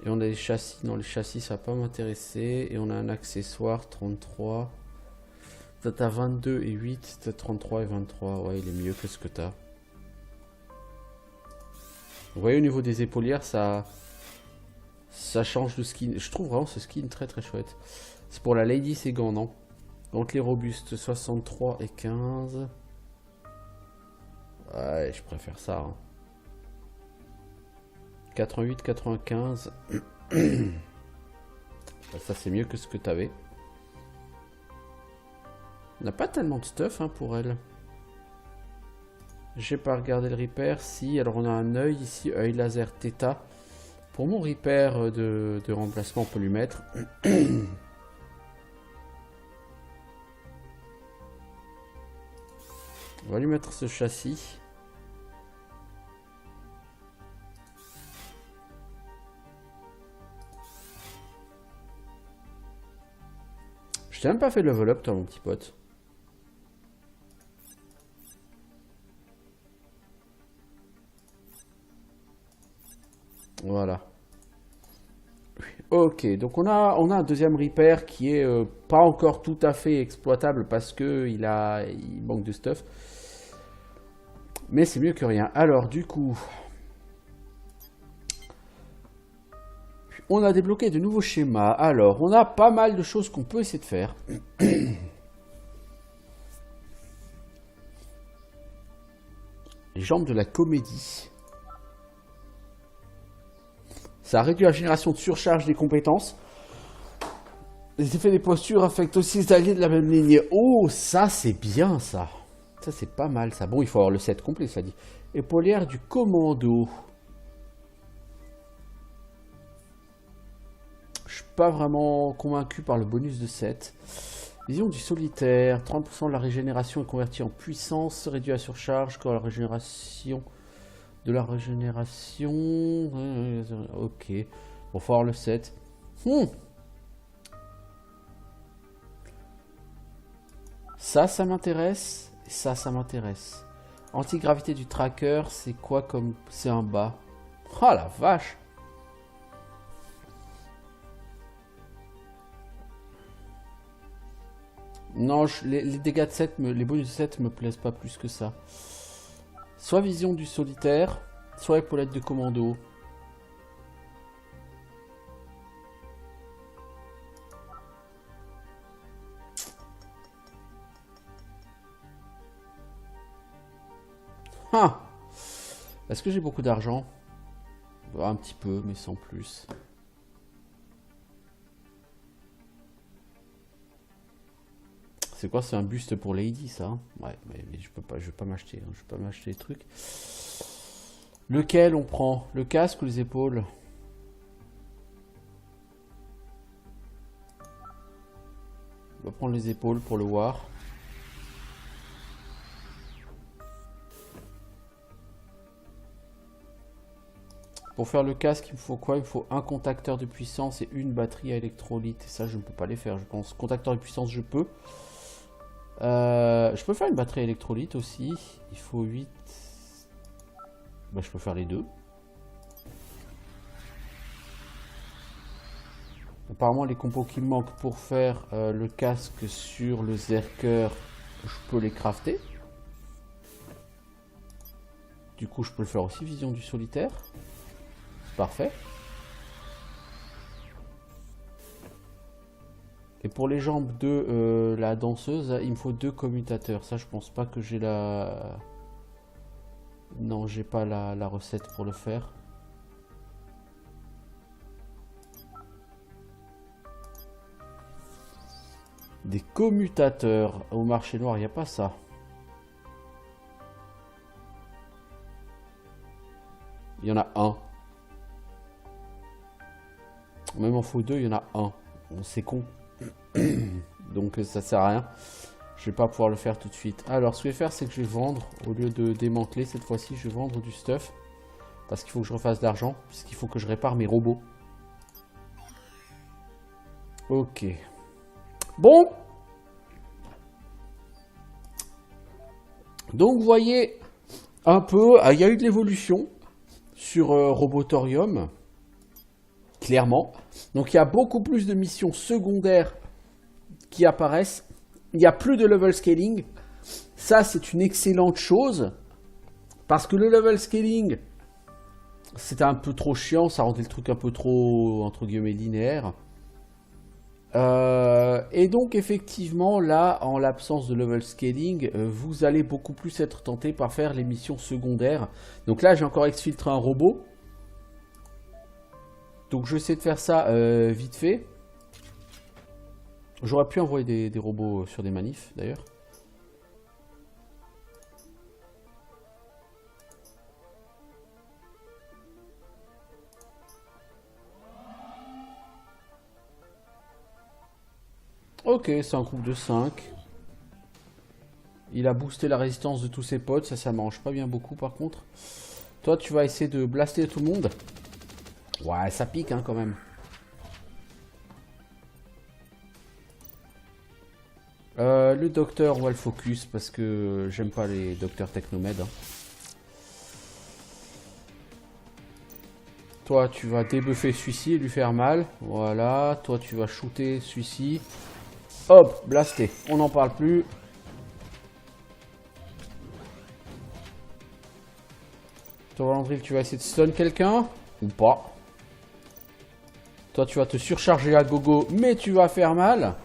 A: Et on a des châssis. Non, les châssis, ça va pas m'intéresser. Et on a un accessoire, 33. T'as 22 et 8. T'as 33 et 23. Ouais, il est mieux que ce que t'as. Vous voyez, au niveau des épaulières, ça change de skin. Je trouve vraiment ce skin très très chouette. C'est pour la Lady Ségan, non? Donc les robustes, 63 et 15. Ouais, je préfère ça. Hein. 88, 95. Ça c'est mieux que ce que tu avais. On n'a pas tellement de stuff hein, pour elle. J'ai pas regardé le repair. Si, alors on a un œil ici, œil laser Theta. Pour mon repair de remplacement, on peut lui mettre. On va lui mettre ce châssis. Je t'ai même pas fait le level up, toi, mon petit pote. Voilà. Ok, donc on a un deuxième repair qui est pas encore tout à fait exploitable parce que il manque de stuff. Mais c'est mieux que rien. Alors, du coup... On a débloqué de nouveaux schémas. Alors, on a pas mal de choses qu'on peut essayer de faire. Les jambes de la comédie. Ça réduit la génération de surcharge des compétences. Les effets des postures affectent aussi les alliés de la même lignée. Oh, ça c'est bien ça. Ça, c'est pas mal, ça. Bon, il faut avoir le set complet, ça dit. Épaulière du commando. Je suis pas vraiment convaincu par le bonus de 7. Vision du solitaire. 30% de la régénération est convertie en puissance. Réduit à surcharge quand la régénération... De la régénération... Ok. Bon, faut avoir le 7. Ça m'intéresse. Ça m'intéresse. Antigravité du tracker, c'est quoi comme... C'est un bas. Ah la vache. Non, les dégâts de 7, les bonus de 7 me plaisent pas plus que ça. Soit vision du solitaire, soit épaulette de commando. Ah! Est-ce que j'ai beaucoup d'argent? Un petit peu, mais sans plus. C'est quoi? C'est un buste pour Lady, ça? Ouais, mais je vais pas m'acheter. Hein, je vais pas m'acheter les trucs. Lequel on prend? Le casque ou les épaules? On va prendre les épaules pour le voir. Pour faire le casque, il me faut quoi? Il me faut un contacteur de puissance et une batterie à électrolyte. Et ça, je ne peux pas les faire, je pense. Contacteur de puissance, je peux. Je peux faire une batterie à électrolyte aussi. Il faut 8. Bah, je peux faire les deux. Apparemment, les compos qui me manquent pour faire le casque sur le Zerker, je peux les crafter. Du coup, je peux le faire aussi, vision du solitaire. Parfait. Et pour les jambes de la danseuse, il me faut 2 commutateurs. Ça, je pense pas que j'ai la... Non, j'ai pas la recette pour le faire. Des commutateurs. Au marché noir, il n'y a pas ça. Il y en a un. Même en faut 2, il y en a un. Bon, c'est con. Donc ça sert à rien. Je vais pas pouvoir le faire tout de suite. Alors ce que je vais faire, c'est que je vais vendre. Au lieu de démanteler, cette fois-ci, je vais vendre du stuff. Parce qu'il faut que je refasse de l'argent. Puisqu'il faut que je répare mes robots. Ok. Bon. Donc vous voyez un peu, il y a eu de l'évolution sur Robotorium. Clairement. Donc il y a beaucoup plus de missions secondaires qui apparaissent. Il n'y a plus de level scaling. Ça, c'est une excellente chose. Parce que le level scaling, c'était un peu trop chiant. Ça rendait le truc un peu trop, entre guillemets, linéaire. Et donc, effectivement, là, en l'absence de level scaling, vous allez beaucoup plus être tenté par faire les missions secondaires. Donc là, j'ai encore exfiltré un robot. Donc je vais essayer de faire ça vite fait. J'aurais pu envoyer des robots sur des manifs d'ailleurs. Ok, c'est un groupe de 5. Il a boosté la résistance de tous ses potes. Ça m'arrange pas bien beaucoup par contre. Toi, tu vas essayer de blaster tout le monde. Ouais, ça pique hein, quand même. Le docteur, on va le focus parce que j'aime pas les docteurs technomèdes. Hein. Toi, tu vas débuffer celui-ci et lui faire mal. Voilà. Toi, tu vas shooter celui-ci. Hop, blasté. On n'en parle plus. Toi, Landril, tu vas essayer de stun quelqu'un ou pas. Toi, tu vas te surcharger à gogo, mais tu vas faire mal.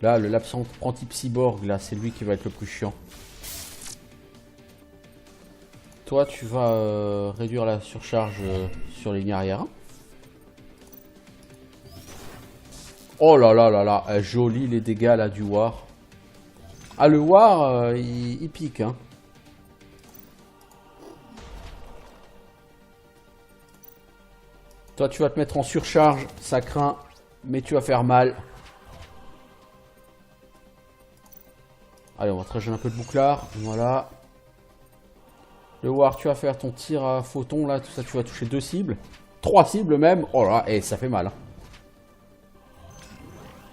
A: Là, le l'apprenti cyborg, là, c'est lui qui va être le plus chiant. Toi, tu vas réduire la surcharge sur les lignes arrière. Oh là là là là, joli les dégâts là du War. Ah, le War, il pique, hein. Toi, tu vas te mettre en surcharge, ça craint, mais tu vas faire mal. Allez, on va te rajouter un peu de bouclard, voilà. Le War, tu vas faire ton tir à photon, là, tout ça, tu vas toucher 2 cibles. 3 cibles même, oh là, et ça fait mal, hein.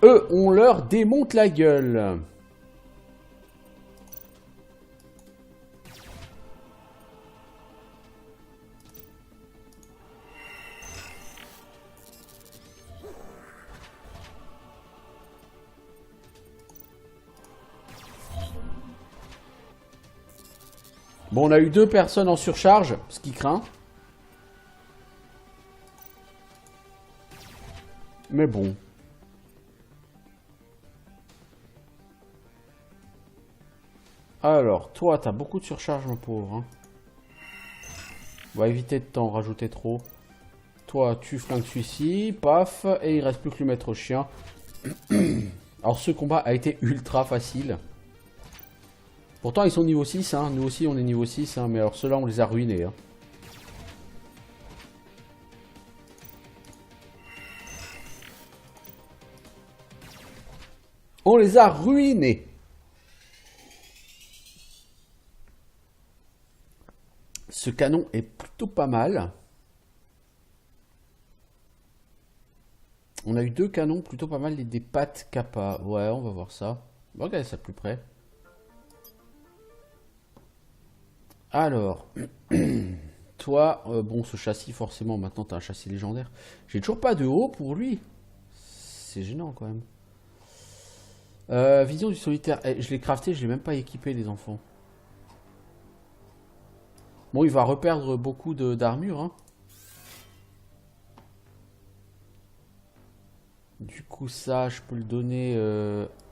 A: Eux, on leur démonte la gueule. Bon, on a eu 2 personnes en surcharge, ce qui craint. Mais bon. Alors, toi, t'as beaucoup de surcharge, mon pauvre, hein. On va éviter de t'en rajouter trop. Toi, tu flingues celui-ci, paf, et il reste plus que le maître chien. Alors, ce combat a été ultra facile. Pourtant, ils sont niveau 6, hein. Nous aussi, on est niveau 6, hein. Mais alors, ceux-là, on les a ruinés, hein. On les a ruinés. Ce canon est plutôt pas mal. On a eu 2 canons plutôt pas mal et des pattes kappa. Ouais, on va voir ça. On va regarder ça de plus près. Alors, toi, bon, ce châssis, forcément, maintenant, t'as un châssis légendaire. J'ai toujours pas de haut pour lui. C'est gênant, quand même. Vision du solitaire. Eh, je l'ai crafté, je l'ai même pas équipé, les enfants. Bon, il va reperdre beaucoup d'armure, hein. Du coup, ça, je peux le donner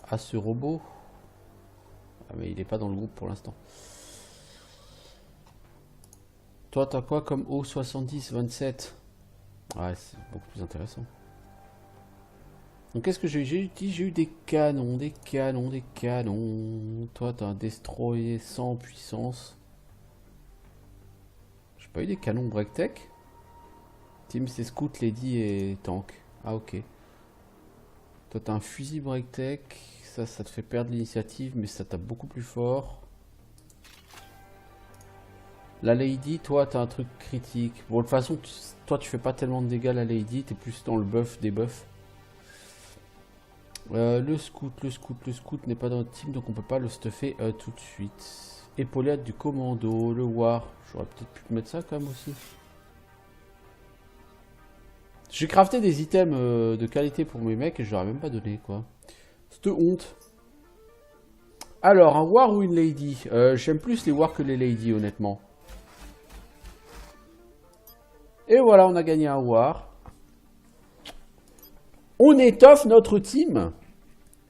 A: à ce robot. Ah, mais il est pas dans le groupe pour l'instant. Toi, t'as quoi comme haut 70, 27? Ouais, c'est beaucoup plus intéressant. Donc, qu'est-ce que j'ai eu? J'ai eu des canons, des canons, des canons. Toi, t'as un destroyer sans puissance. J'ai pas eu des canons break-tech? Team, c'est scout, lady et tank. Ah, ok. Toi, t'as un fusil break-tech. Ça te fait perdre l'initiative, mais ça tape beaucoup plus fort. La lady, toi, t'as un truc critique. Bon, de toute façon, toi, tu fais pas tellement de dégâts, la lady. T'es plus dans le buff des buffs. Le scout n'est pas dans notre team, donc on peut pas le stuffer tout de suite. Épaulette du commando, le war. J'aurais peut-être pu mettre ça quand même aussi. J'ai crafté des items de qualité pour mes mecs et je leur ai même pas donné, quoi. Cette honte. Alors, un war ou une lady? J'aime plus les wars que les ladies, honnêtement. Et voilà, on a gagné un war. On étoffe notre team.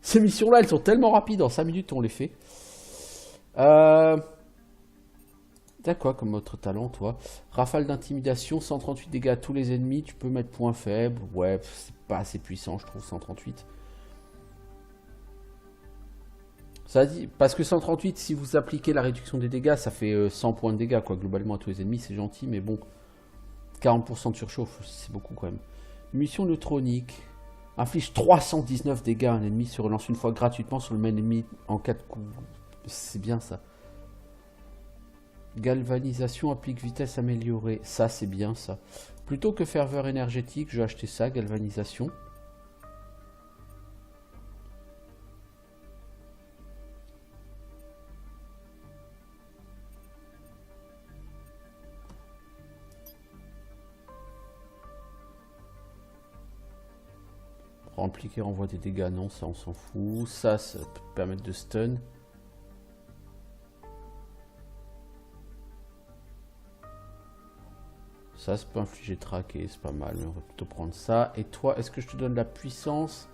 A: Ces missions-là, elles sont tellement rapides. En 5 minutes, on les fait. T'as quoi comme autre talent, toi? Rafale d'intimidation, 138 dégâts à tous les ennemis. Tu peux mettre point faible. Ouais, c'est pas assez puissant, je trouve, 138. Ça dit, parce que 138, si vous appliquez la réduction des dégâts, ça fait 100 points de dégâts, quoi, globalement, à tous les ennemis. C'est gentil, mais bon. 40% de surchauffe, c'est beaucoup, quand même. Munition neutronique. Inflige 319 dégâts à un ennemi, se relance une fois gratuitement sur le même ennemi en 4 coups. C'est bien, ça. Galvanisation applique vitesse améliorée. Ça, c'est bien, ça. Plutôt que ferveur énergétique, je vais acheter ça, galvanisation. Rempliquer, renvoie des dégâts, non, ça on s'en fout. Ça peut te permettre de stun. Ça peut infliger traquer, c'est pas mal, mais on va plutôt prendre ça. Et toi, est-ce que je te donne la puissance?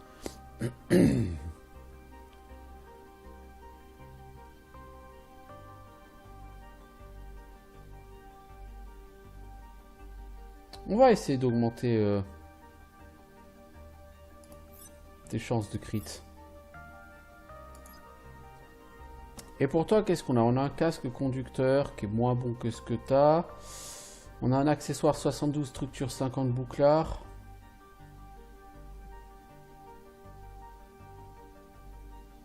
A: On va essayer d'augmenter... tes chances de crit. Et pour toi, qu'est-ce qu'on a? On a un casque conducteur qui est moins bon que ce que t'as. On a un accessoire 72, structure 50 bouclards.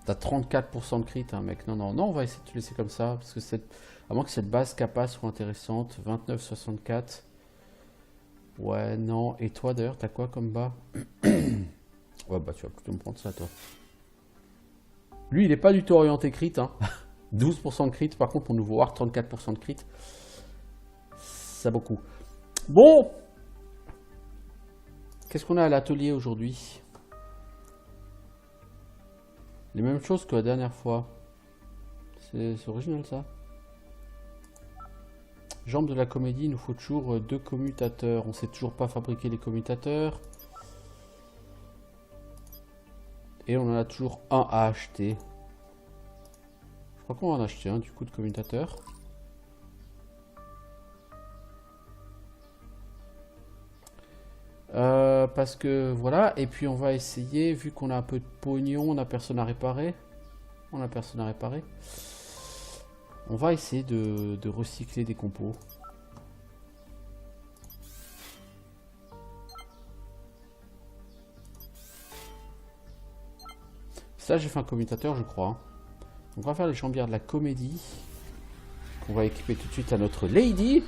A: T'as 34% de crit, hein, mec. Non, non, non, on va essayer de te laisser comme ça. Parce que à moins que cette base capa soit intéressante. 29, 64. Ouais, non. Et toi, d'ailleurs, t'as quoi comme bas? Ouais, bah, tu vas plutôt me prendre ça, toi. Lui, il est pas du tout orienté crit, hein. 12% de crit. Par contre, pour nouveau voir 34% de crit. Ça beaucoup. Bon. Qu'est-ce qu'on a à l'atelier aujourd'hui? Les mêmes choses que la dernière fois. C'est original ça. Jambes de la comédie, il nous faut toujours 2 commutateurs. On sait toujours pas fabriquer les commutateurs. Et on en a toujours un à acheter. Je crois qu'on va en acheter un du coup de commutateur. Parce que voilà, et puis on va essayer, vu qu'on a un peu de pognon, on n'a personne à réparer. On n'a personne à réparer. On va essayer de recycler des compos. Ça, j'ai fait un commutateur, je crois. Donc, on va faire les jambières de la comédie. Qu'on va équiper tout de suite à notre lady.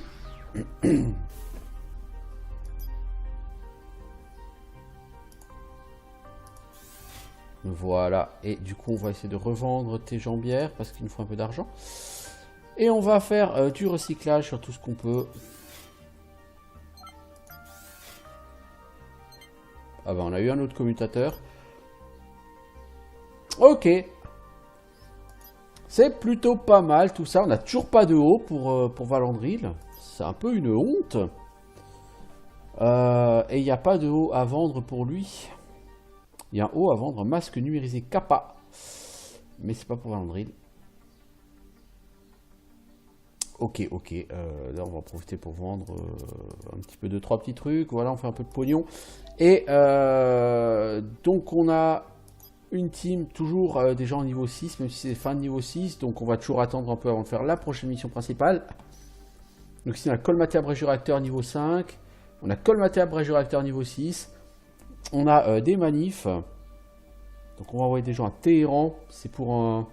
A: Voilà, et du coup on va essayer de revendre tes jambières parce qu'il nous faut un peu d'argent. Et on va faire du recyclage sur tout ce qu'on peut. Ah bah on a eu un autre commutateur. Ok. C'est plutôt pas mal tout ça. On n'a toujours pas de haut pour Valandril. C'est un peu une honte. Et il n'y a pas de haut à vendre pour lui. Il y a un haut à vendre, masque numérisé Kappa. Mais c'est pas pour Valandril. Ok, ok. Là, on va en profiter pour vendre un petit peu de 3 petits trucs. Voilà, on fait un peu de pognon. Et donc, on a une team, toujours des gens au niveau 6, même si c'est fin de niveau 6. Donc, on va toujours attendre un peu avant de faire la prochaine mission principale. Donc, ici, on a colmaté abrégé réacteur niveau 5. On a colmaté abrégé réacteur niveau 6. On a des manifs. Donc on va envoyer des gens à Téhéran. C'est pour un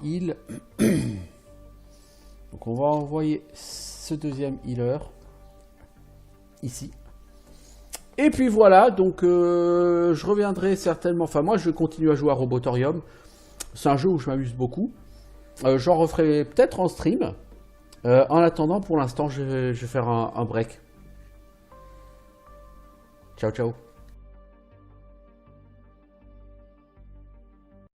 A: heal. Donc on va envoyer ce deuxième healer. Ici. Et puis voilà. Donc je reviendrai certainement. Enfin moi je vais continuer à jouer à Robotorium. C'est un jeu où je m'amuse beaucoup. J'en referai peut-être en stream. En attendant, pour l'instant, je vais faire un break. Ciao, ciao.